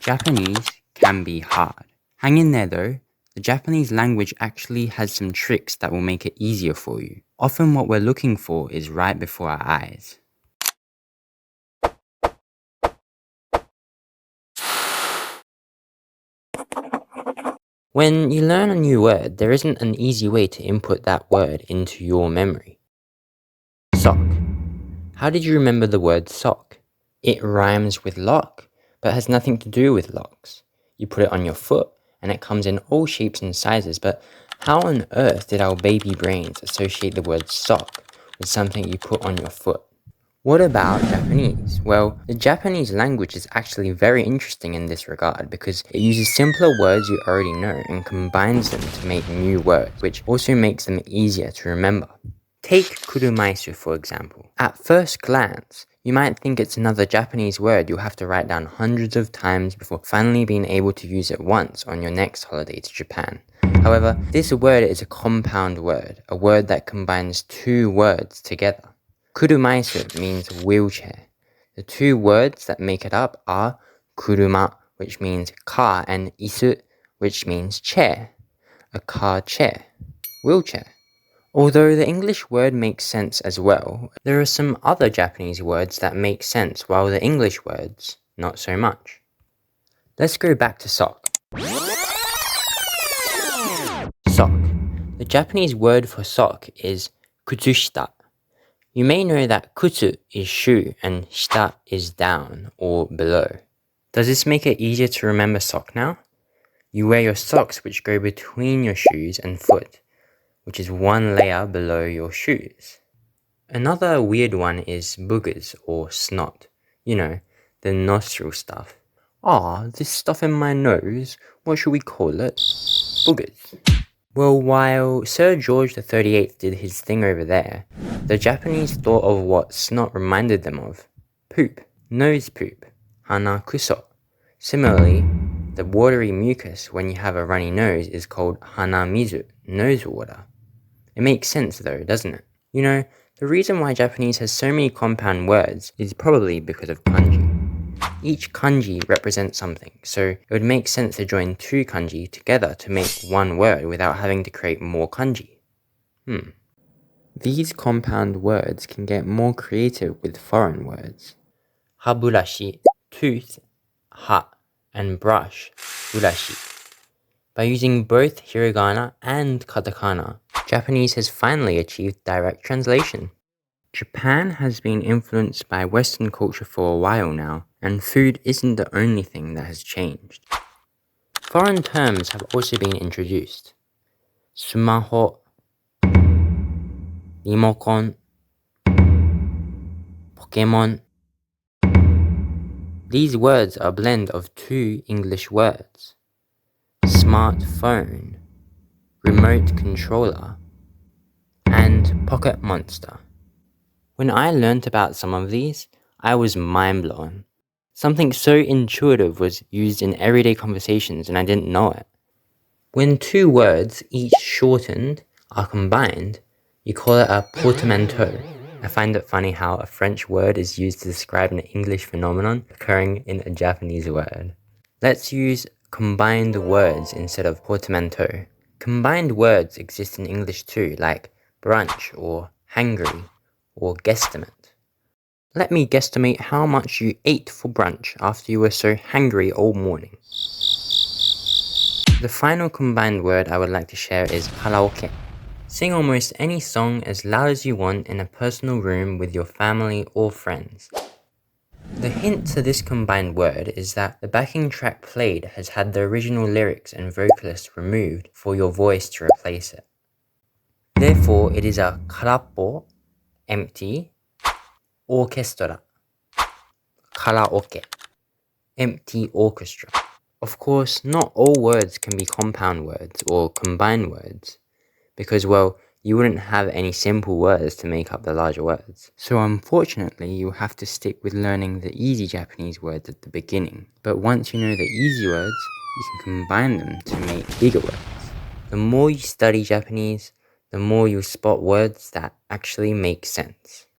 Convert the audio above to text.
Japanese can be hard. Hang in there though. The Japanese language actually has some tricks that will make it easier for you. Often what we're looking for is right before our eyes. When you learn a new word, there isn't an easy way to input that word into your memory. Sock. How did you remember the word sock? It rhymes with lock, but has nothing to do with locks. You put it on your foot, and it comes in all shapes and sizes, but how on earth did our baby brains associate the word sock with something you put on your foot? What about Japanese? Well, the Japanese language is actually very interesting in this regard because it uses simpler words you already know and combines them to make new words, which also makes them easier to remember. Take kurumaisu for example. At first glance, you might think it's another Japanese word you'll have to write down hundreds of times before finally being able to use it once on your next holiday to Japan. However, this word is a compound word, a word that combines two words together. Kurumaisu means wheelchair. The two words that make it up are kuruma, which means car, and isu, which means chair. A car chair. Wheelchair. Although the English word makes sense as well, there are some other Japanese words that make sense while the English words, not so much. Let's go back to sock. Sock. The Japanese word for sock is kutsushita. You may know that kutsu is shoe and shita is down or below. Does this make it easier to remember sock now? You wear your socks which go between your shoes and foot, which is one layer below your shoes. Another weird one is boogers or snot. You know, the nostril stuff. This stuff in my nose, what should we call it? Boogers. Well, while Sir George XXXVIII did his thing over there, the Japanese thought of what snot reminded them of. Poop. Nose poop. Hana kuso. Similarly, the watery mucus when you have a runny nose is called hana mizu, nose water. It makes sense though, doesn't it? You know, the reason why Japanese has so many compound words is probably because of kanji. Each kanji represents something, so it would make sense to join two kanji together to make one word without having to create more kanji. These compound words can get more creative with foreign words. Haburashi, tooth, ha, and brush, burashi. By using both hiragana and katakana, Japanese has finally achieved direct translation. Japan has been influenced by Western culture for a while now, and food isn't the only thing that has changed. Foreign terms have also been introduced. Sumaho, Rimokon, Pokemon. These words are a blend of two English words. Smartphone, remote controller, and pocket monster. When I learnt about some of these, I was mind blown. Something so intuitive was used in everyday conversations and I didn't know it. When two words, each shortened, are combined, you call it a portmanteau. I find it funny how a French word is used to describe an English phenomenon occurring in a Japanese word. Let's use combined words instead of portmanteau. Combined words exist in English too, like brunch or hangry or guesstimate. Let me guesstimate how much you ate for brunch after you were so hangry all morning. The final combined word I would like to share is karaoke. Sing almost any song as loud as you want in a personal room with your family or friends. The hint to this combined word is that the backing track played has had the original lyrics and vocalist removed for your voice to replace it. Therefore, it is a karapo, empty, orchestra, karaoke, empty orchestra. Of course, not all words can be compound words or combined words, because, well, you wouldn't have any simple words to make up the larger words. So unfortunately, you'll have to stick with learning the easy Japanese words at the beginning. But once you know the easy words, you can combine them to make bigger words. The more you study Japanese, the more you spot words that actually make sense.